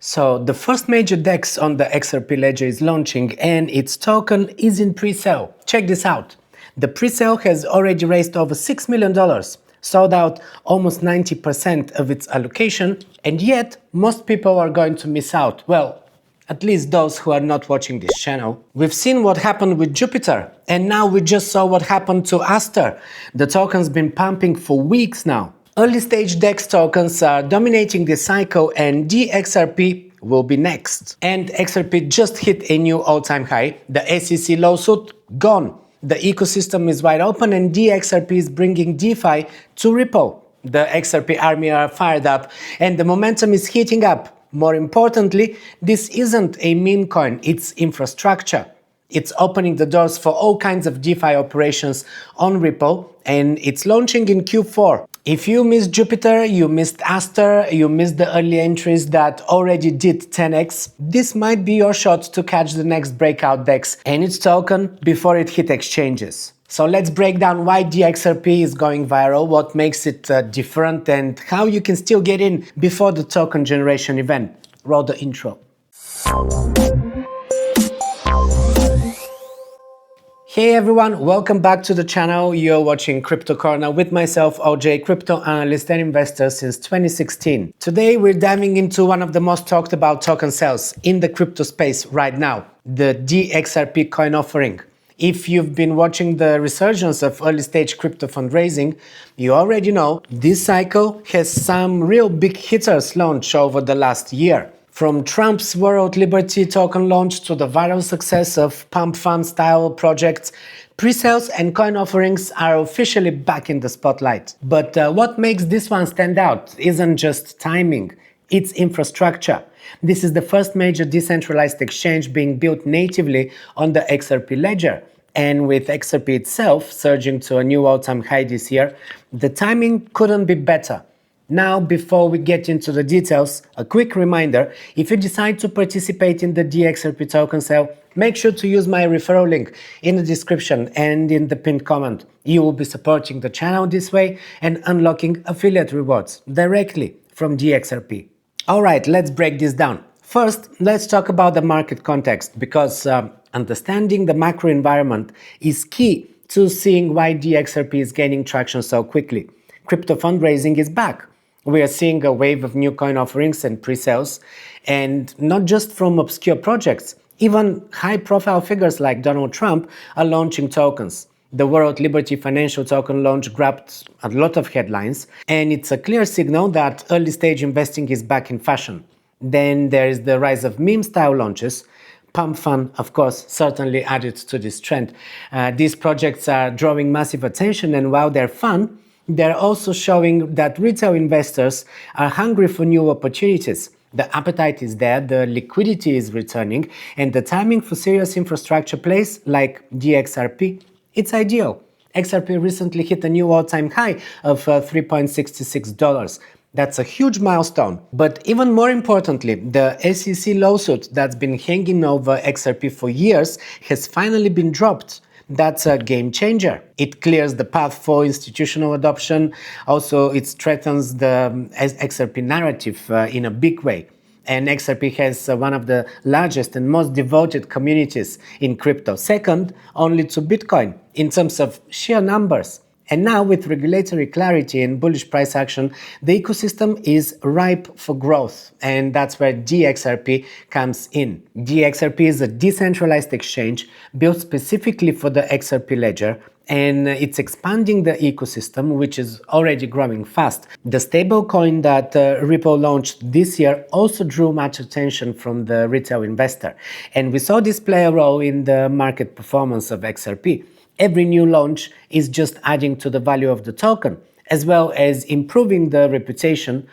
So the first major DEX on the XRP ledger is launching and its token is in pre-sale. Check this out. The pre-sale has already raised over $6 million, sold out almost 90% of its allocation, and yet most people are going to miss out. Well, at least those who are not watching this channel. We've seen what happened with Jupiter, and now we just saw what happened to Aster. The token's been pumping for weeks now. Early stage DEX tokens are dominating this cycle, and DXRP will be next. And XRP just hit a new all-time high. The SEC lawsuit gone. The ecosystem is wide open, and DXRP is bringing DeFi to Ripple. The XRP army are fired up, and the momentum is heating up. More importantly, this isn't a meme coin, it's infrastructure. It's opening the doors for all kinds of DeFi operations on Ripple, and it's launching in Q4. If you missed Jupiter, you missed Aster, you missed the early entries that already did 10x, this might be your shot to catch the next breakout DEX and its token before it hit exchanges. So let's break down why DXRP is going viral, what makes it different, and how you can still get in before the token generation event. Roll the intro. Hey everyone, welcome back to the channel. You're watching Crypto Corner with myself, OJ, crypto analyst and investor since 2016. Today we're diving into one of the most talked about token sales in the crypto space right now, the DXRP coin offering. If you've been watching the resurgence of early stage crypto fundraising, you already know this cycle has some real big hitters launched over the last year. From Trump's World Liberty token launch to the viral success of pump fund style projects, pre-sales and coin offerings are officially back in the spotlight. But what makes this one stand out isn't just timing, it's infrastructure. This is the first major decentralized exchange being built natively on the XRP ledger. And with XRP itself surging to a new all-time high this year, the timing couldn't be better. Now, before we get into the details, a quick reminder, if you decide to participate in the DXRP token sale, make sure to use my referral link in the description and in the pinned comment. You will be supporting the channel this way and unlocking affiliate rewards directly from DXRP. Alright, let's break this down. First, let's talk about the market context, because understanding the macro environment is key to seeing why DXRP is gaining traction so quickly. Crypto fundraising is back. We are seeing a wave of new coin offerings and pre-sales, and not just from obscure projects. Even high-profile figures like Donald Trump are launching tokens. The World Liberty Financial token launch grabbed a lot of headlines, and it's a clear signal that early-stage investing is back in fashion. Then there is the rise of meme-style launches. Pump Fund, of course, certainly added to this trend. These projects are drawing massive attention, and while they're fun, they're also showing that retail investors are hungry for new opportunities. The appetite is there, the liquidity is returning, and the timing for serious infrastructure plays like DXRP, it's ideal. XRP recently hit a new all-time high of $3.66. That's a huge milestone. But even more importantly, the SEC lawsuit that's been hanging over XRP for years has finally been dropped. That's a game changer. It clears the path for institutional adoption. Also, it strengthens the XRP narrative in a big way. And XRP has one of the largest and most devoted communities in crypto, second only to Bitcoin in terms of sheer numbers. And now, with regulatory clarity and bullish price action, the ecosystem is ripe for growth. And that's where DXRP comes in. DXRP is a decentralized exchange built specifically for the XRP ledger, and it's expanding the ecosystem, which is already growing fast. The stablecoin that Ripple launched this year also drew much attention from the retail investor. And we saw this play a role in the market performance of XRP. Every new launch is just adding to the value of the token, as well as improving the reputation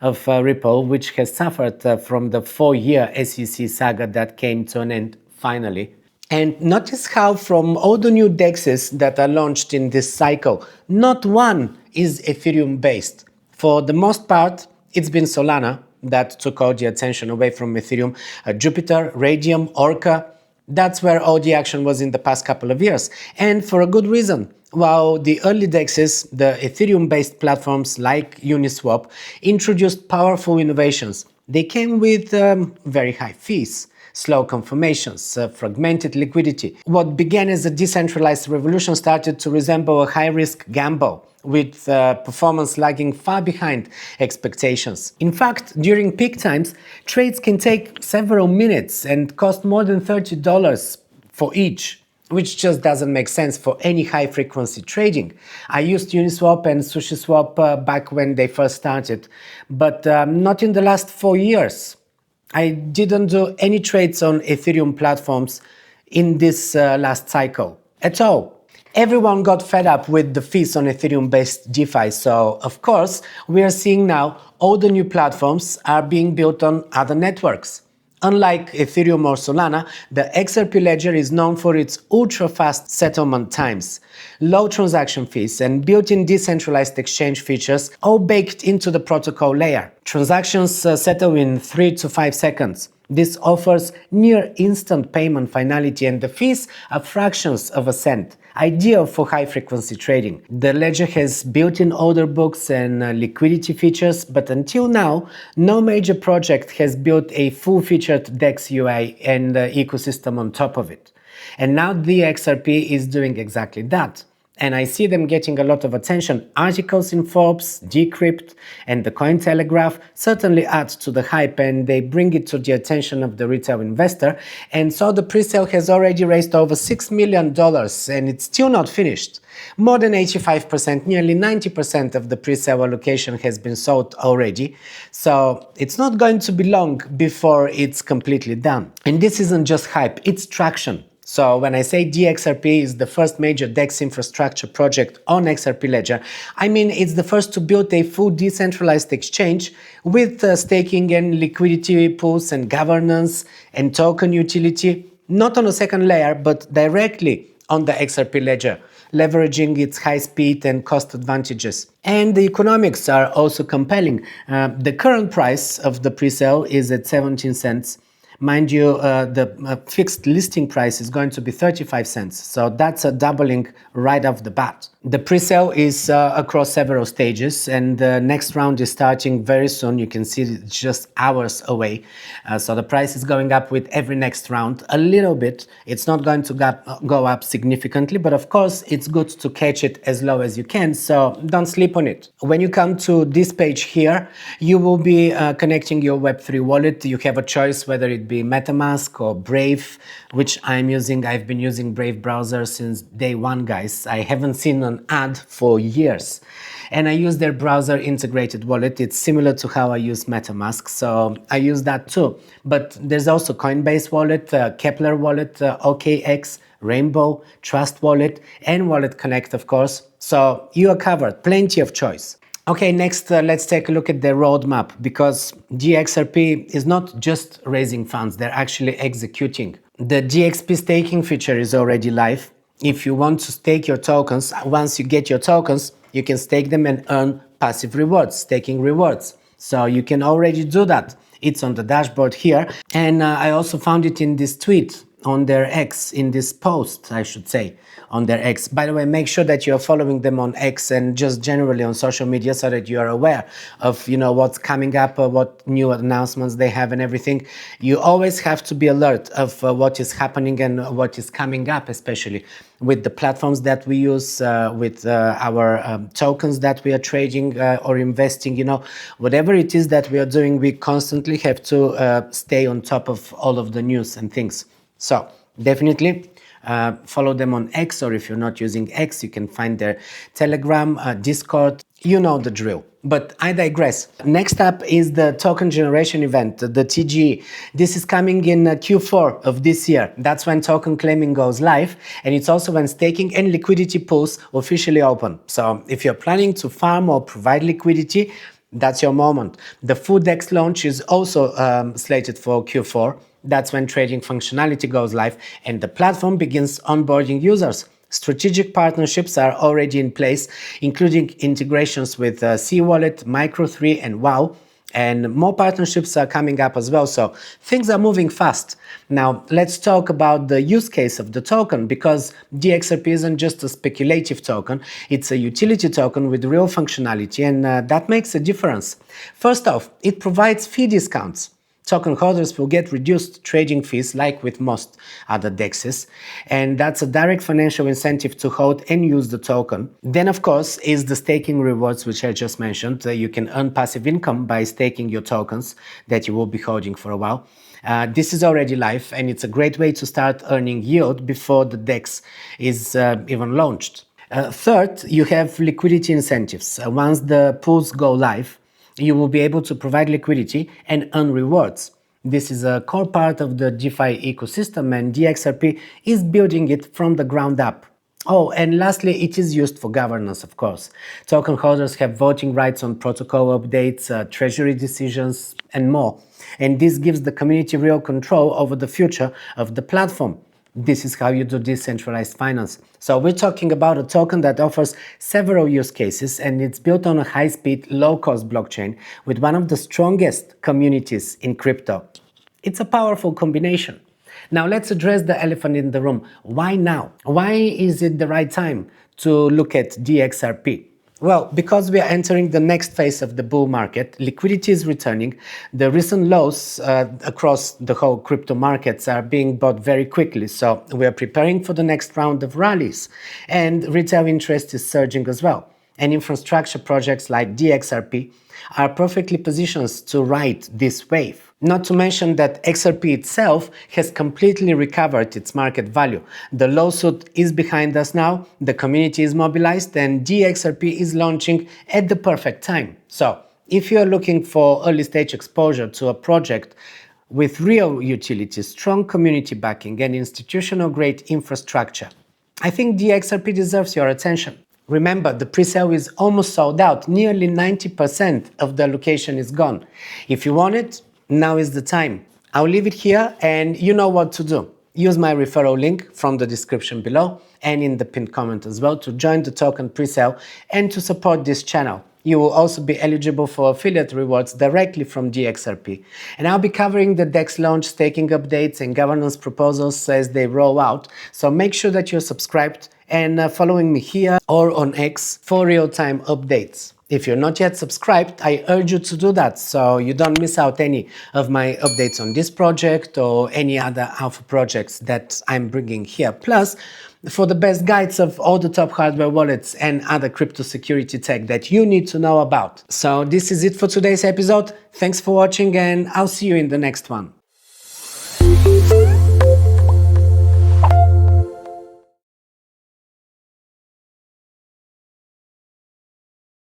of Ripple, which has suffered from the 4-year SEC saga that came to an end finally. And notice how from all the new DEXs that are launched in this cycle, not one is Ethereum based. For the most part, it's been Solana that took all the attention away from Ethereum. Jupiter, Radium, Orca, that's where all the action was in the past couple of years, and for a good reason. While the early DEXs, the Ethereum-based platforms like Uniswap, introduced powerful innovations, They came with very high fees, slow confirmations, fragmented liquidity. What began as a decentralized revolution started to resemble a high-risk gamble, with performance lagging far behind expectations. In fact, during peak times, trades can take several minutes and cost more than $30 for each, which just doesn't make sense for any high-frequency trading. I used Uniswap and SushiSwap back when they first started, but not in the last 4 years. I didn't do any trades on Ethereum platforms in this last cycle at all. Everyone got fed up with the fees on Ethereum-based DeFi, so of course we are seeing now all the new platforms are being built on other networks. Unlike Ethereum or Solana, the XRP ledger is known for its ultra-fast settlement times, low transaction fees, and built-in decentralized exchange features, all baked into the protocol layer. Transactions settle in 3 to 5 seconds. This offers near instant payment finality, and the fees are fractions of a cent, ideal for high-frequency trading. The ledger has built-in order books and liquidity features, but until now, no major project has built a full-featured DEX UI and ecosystem on top of it. And now DXRP is doing exactly that. And I see them getting a lot of attention. Articles in Forbes, Decrypt, and the Cointelegraph certainly add to the hype, and they bring it to the attention of the retail investor. And so the pre-sale has already raised over $6 million, and it's still not finished. More than 85%, nearly 90% of the pre-sale allocation has been sold already. So it's not going to be long before it's completely done. And this isn't just hype, it's traction. So when I say DXRP is the first major DEX infrastructure project on XRP Ledger, I mean it's the first to build a full decentralized exchange with staking and liquidity pools and governance and token utility, not on a second layer, but directly on the XRP Ledger, leveraging its high speed and cost advantages. And the economics are also compelling. The current price of the pre-sale is at 17 cents. Mind you, the fixed listing price is going to be 35 cents, so that's a doubling right off the bat. The pre-sale is across several stages, and the next round is starting very soon. You can see it's just hours away. So the price is going up with every next round a little bit. It's not going to go up significantly, but of course it's good to catch it as low as you can, so don't sleep on it. When you come to this page here, you will be connecting your Web3 wallet. You have a choice whether it be MetaMask or Brave, which I'm using. I've been using Brave browser since day one, guys. I haven't seen an ad for years. And I use their browser integrated wallet. It's similar to how I use MetaMask, so I use that too. But there's also Coinbase wallet, Kepler wallet, OKX, Rainbow, Trust Wallet, and Wallet Connect, of course. So you are covered, plenty of choice. Okay, next let's take a look at the roadmap, because DXRP is not just raising funds, they're actually executing. The DXP staking feature is already live. If you want to stake your tokens, once you get your tokens, you can stake them and earn passive rewards, staking rewards. So you can already do that. It's on the dashboard here. And I also found it in this tweet on their X, in this post, I should say, on their X. By the way, make sure that you're following them on X and just generally on social media so that you are aware of, what's coming up, what new announcements they have and everything. You always have to be alert of what is happening and what is coming up, especially with the platforms that we use, with our tokens that we are trading or investing, whatever it is that we are doing, we constantly have to stay on top of all of the news and things. So definitely follow them on X, or if you're not using X, you can find their Telegram, Discord, you know the drill. But I digress. Next up is the token generation event, the TGE. This is coming in Q4 of this year. That's when token claiming goes live, and it's also when staking and liquidity pools officially open. So if you're planning to farm or provide liquidity, that's your moment. The full DEX launch is also slated for Q4. That's when trading functionality goes live and the platform begins onboarding users. Strategic partnerships are already in place, including integrations with C-Wallet, Micro3, and WOW. And more partnerships are coming up as well, so things are moving fast. Now let's talk about the use case of the token, because DXRP isn't just a speculative token, it's a utility token with real functionality, and that makes a difference. First off, it provides fee discounts. Token holders will get reduced trading fees like with most other DEXs, and that's a direct financial incentive to hold and use the token. Then of course is the staking rewards, which I just mentioned. You can earn passive income by staking your tokens that you will be holding for a while. This is already live, and it's a great way to start earning yield before the DEX is even launched. Third, you have liquidity incentives. Once the pools go live, you will be able to provide liquidity and earn rewards. This is a core part of the DeFi ecosystem, and DXRP is building it from the ground up. Oh, and lastly, it is used for governance, of course. Token holders have voting rights on protocol updates, treasury decisions, and more. And this gives the community real control over the future of the platform. This is how you do decentralized finance. So we're talking about a token that offers several use cases, and it's built on a high-speed, low-cost blockchain with one of the strongest communities in crypto. It's a powerful combination. Now let's address the elephant in the room. Why now? Why is it the right time to look at DXRP? Well, because we are entering the next phase of the bull market, liquidity is returning, the recent lows across the whole crypto markets are being bought very quickly, so we are preparing for the next round of rallies, and retail interest is surging as well. And infrastructure projects like DXRP are perfectly positioned to ride this wave. Not to mention that XRP itself has completely recovered its market value. The lawsuit is behind us now, the community is mobilized, and DXRP is launching at the perfect time. So, if you are looking for early stage exposure to a project with real utility, strong community backing, and institutional grade infrastructure, I think DXRP deserves your attention. Remember, the pre-sale is almost sold out. Nearly 90% of the allocation is gone. If you want it, now is the time. I'll leave it here, and you know what to do. Use my referral link from the description below and in the pinned comment as well to join the token pre-sale and to support this channel. You will also be eligible for affiliate rewards directly from DXRP. And I'll be covering the DEX launch, staking updates, and governance proposals as they roll out. So make sure that you're subscribed and following me here or on X for real-time updates. If you're not yet subscribed, I urge you to do that so you don't miss out any of my updates on this project or any other alpha projects that I'm bringing here. Plus, for the best guides of all the top hardware wallets and other crypto security tech that you need to know about. So this is it for today's episode. Thanks for watching, and I'll see you in the next one.